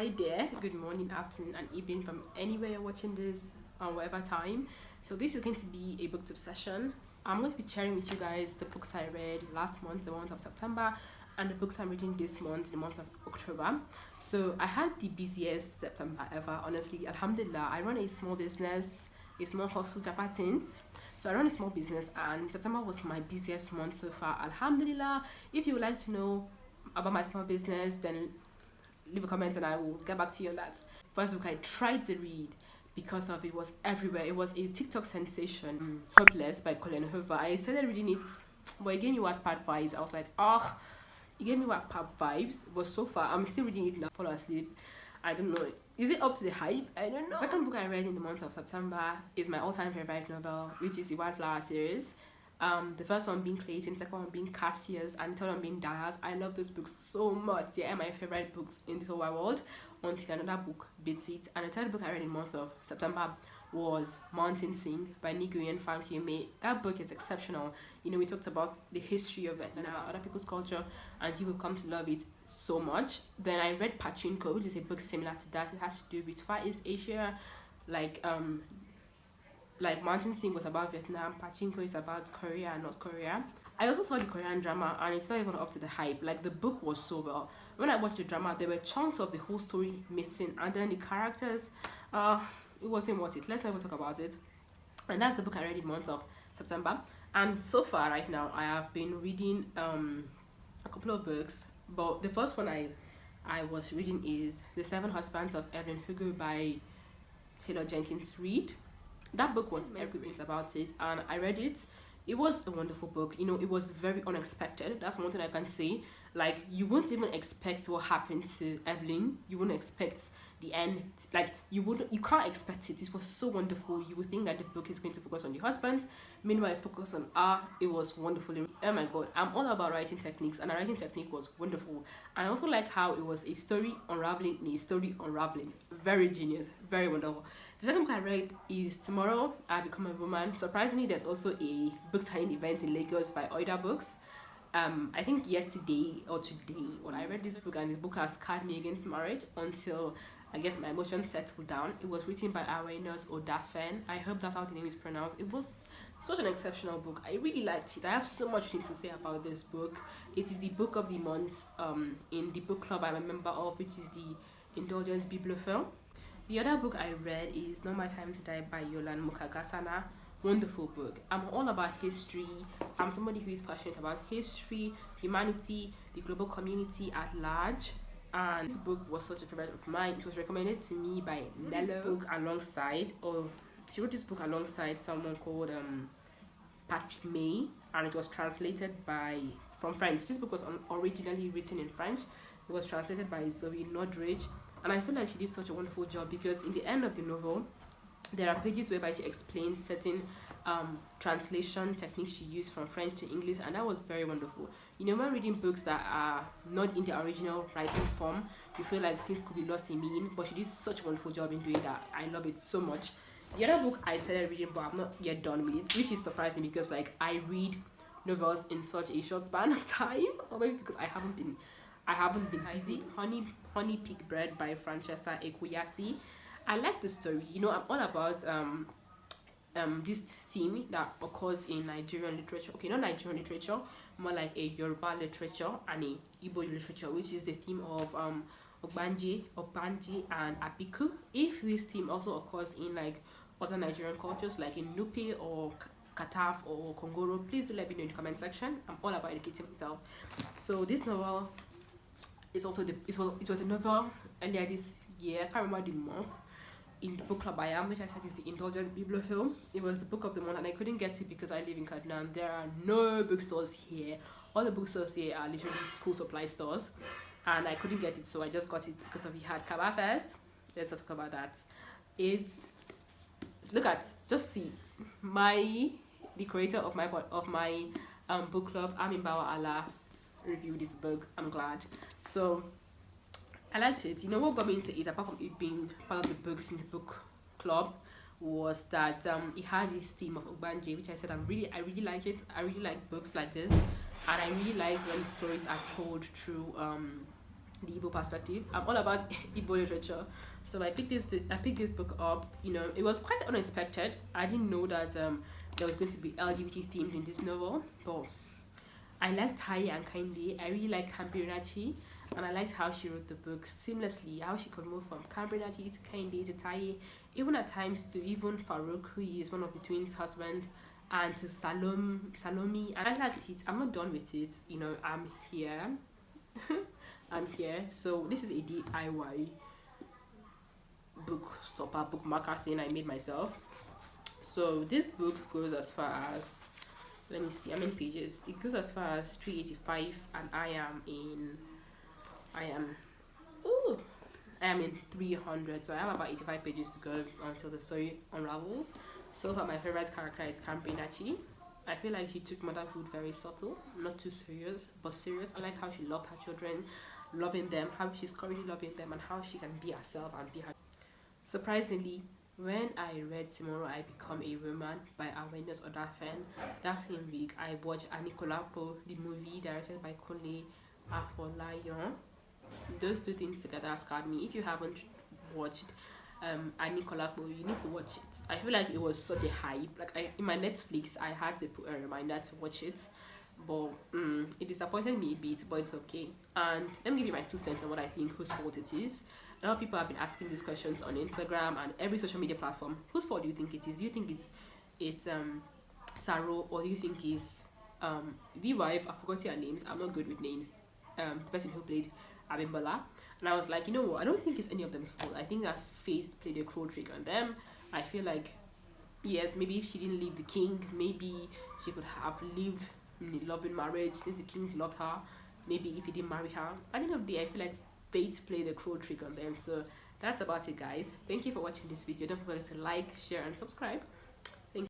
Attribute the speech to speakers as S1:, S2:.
S1: Hi there, good morning, afternoon, and evening from anywhere you're watching this on whatever time. So, this is going to be a booktube session. I'm going to be sharing with you guys the books I read last month, the month of September, and the books I'm reading this month, the month of October. So, I had the busiest September ever, honestly. Alhamdulillah, I run a small business, a small hustle, Japatins. So, I run a small business, and September was my busiest month so far. Alhamdulillah, if you would like to know about my small business, then leave a comment and I will get back to you on that. First book I tried to read because of it was everywhere. It was a TikTok sensation, Hopeless by Colin Hoover. I started reading it, but it gave me Wattpad vibes. I was like, oh, it gave me Wattpad vibes. But so far, I'm still reading it now. Fall asleep. I don't know. Is it up to the hype? I don't know. The second book I read in the month of September is my all-time favorite novel, which is the Wildflower series. The first one being Clayton, second one being Cassius, and the third one being Dias. I love those books so much. They are my favorite books in this whole wide world until another book beats it. And the third book I read in the month of September was Mountain Sing by Nigerian Fan May. That book is exceptional. You know, we talked about the history of Vietnam, other people's culture, and you will come to love it so much. Then I read Pachinko, which is a book similar to that. It has to do with Far East Asia, like Mountain Sing was about Vietnam, Pachinko is about Korea and North Korea. I also saw the Korean drama and it's not even up to the hype. Like, the book was so well. When I watched the drama, there were chunks of the whole story missing, and then the characters, it wasn't worth it. Let's never talk about it. And that's the book I read in the month of September. And so far, right now, I have been reading a couple of books, but the first one I was reading is The Seven Husbands of Evelyn Hugo by Taylor Jenkins Reid. That book was everything about it, and I read it. It was a wonderful book. You know, it was very unexpected. That's one thing I can say. Like, you wouldn't even expect what happened to Evelyn. You wouldn't expect the end. Like, you can't expect it. It was so wonderful. You would think that the book is going to focus on the husbands. Meanwhile, it's focused on her. It was wonderful. Oh my god, I'm all about writing techniques, and the writing technique was wonderful. And I also like how it was a story unraveling in a story unraveling. Very genius, very wonderful. The second book I read is Tomorrow I Become a Woman. Surprisingly, there's also a book signing event in Lagos by Oida Books. I think yesterday or today when I read this book, and this book has scarred me against marriage until I guess my emotions settled down. It was written by Arenas Odafen. I hope that's how the name is pronounced. It was such an exceptional book. I really liked it. I have so much things to say about this book. It is the book of the month in the book club I'm a member of, which is the Indulgence Bibliophile. The other book I read is Not My Time to Die by Yolan Mukagasana. Wonderful book. I'm all about history. I'm somebody who is passionate about history, humanity, the global community at large. And this book was such a favorite of mine. It was recommended to me by Nello. She wrote this book alongside someone called Patrick May, and it was translated from French. This book was originally written in French. It was translated by Zoe Nordridge. And I feel like she did such a wonderful job because in the end of the novel, there are pages whereby she explains certain translation techniques she used from French to English, and that was very wonderful. You know, when reading books that are not in the original writing form, you feel like things could be lost in meaning, but she did such a wonderful job in doing that. I love it so much. The other book I started reading, but I'm not yet done with it, which is surprising because, like, I read novels in such a short span of time, or maybe because I haven't been busy. Honey Pig Bread by Francesca Ekwuyasi. I like the story. You know, I'm all about this theme that occurs in Nigerian literature. Okay, not Nigerian literature, more like a Yoruba literature and a Igbo literature, which is the theme of Obanji, and Apiku. If this theme also occurs in like other Nigerian cultures, like in Nupe or Kataf or Kongoro, please do let me know in the comment section. I'm all about educating myself. So this novel is also it was a novel earlier this year. I can't remember the month. In the book club I am, which I said is the Indulgent Bibliophile. It was the book of the month, and I couldn't get it because I live in Kaduna and there are no bookstores here. All the bookstores here are literally school supply stores, and I couldn't get it, so I just got it because of the hard cover first. Let's just talk about that. Just see the creator of my book club, Amin Bawa Allah, review this book. I'm glad. So I liked it. You know what got me into it, apart from it being part of the books in the book club, was that it had this theme of Ogbanje, which I said I really like it. I really like books like this, and I really like when stories are told through the Igbo perspective. I'm all about Igbo literature, so I picked this book up. You know, it was quite unexpected. I didn't know that there was going to be LGBT themes in this novel, but I liked Tai and Kainde. I really like Kambirinachi, and I liked how she wrote the book seamlessly. How she could move from Kambirinachi to Kainde to Tai, even at times to even Farouk, who is one of the twins' husband, and to Salomi. And I liked it. I'm not done with it. You know, I'm here. I'm here. So this is a DIY book stopper, bookmarker thing I made myself. So this book goes as far as, let me see how many pages. It goes as far as 385, and I am ooh I am in 300. So I have about 85 pages to go until the story unravels. So far my favorite character is Kampinachi. I feel like she took motherhood very subtle, not too serious, but serious. I like how she loved her children, loving them, how she's currently loving them, and how she can be herself and be her. Surprisingly, when I read Tomorrow I Become a Woman by Awareness Odafen, that same week I watched Anikolapo, the movie directed by Kunle Afolayan. Those two things together scarred me. If you haven't watched Anikolapo, you need to watch it. I feel like it was such a hype. Like in my Netflix, I had to put a reminder to watch it, but it disappointed me a bit. But it's okay. And let me give you my 2 cents on what I think whose fault it is. A lot of people have been asking these questions on Instagram and every social media platform. Whose fault do you think it is? Do you think it's Saro, or do you think it's the wife? I forgot your names. I'm not good with names. The person who played Abimbola. And I was like, you know what? I don't think it's any of them's fault. I think that Faith played a cruel trick on them. I feel like, yes, maybe if she didn't leave the king, maybe she could have lived in a loving marriage since the king loved her. Maybe if he didn't marry her. At the end of the day, I feel like Faith played a cruel trick on them. So that's about it, guys. Thank you for watching this video. Don't forget to like, share, and subscribe.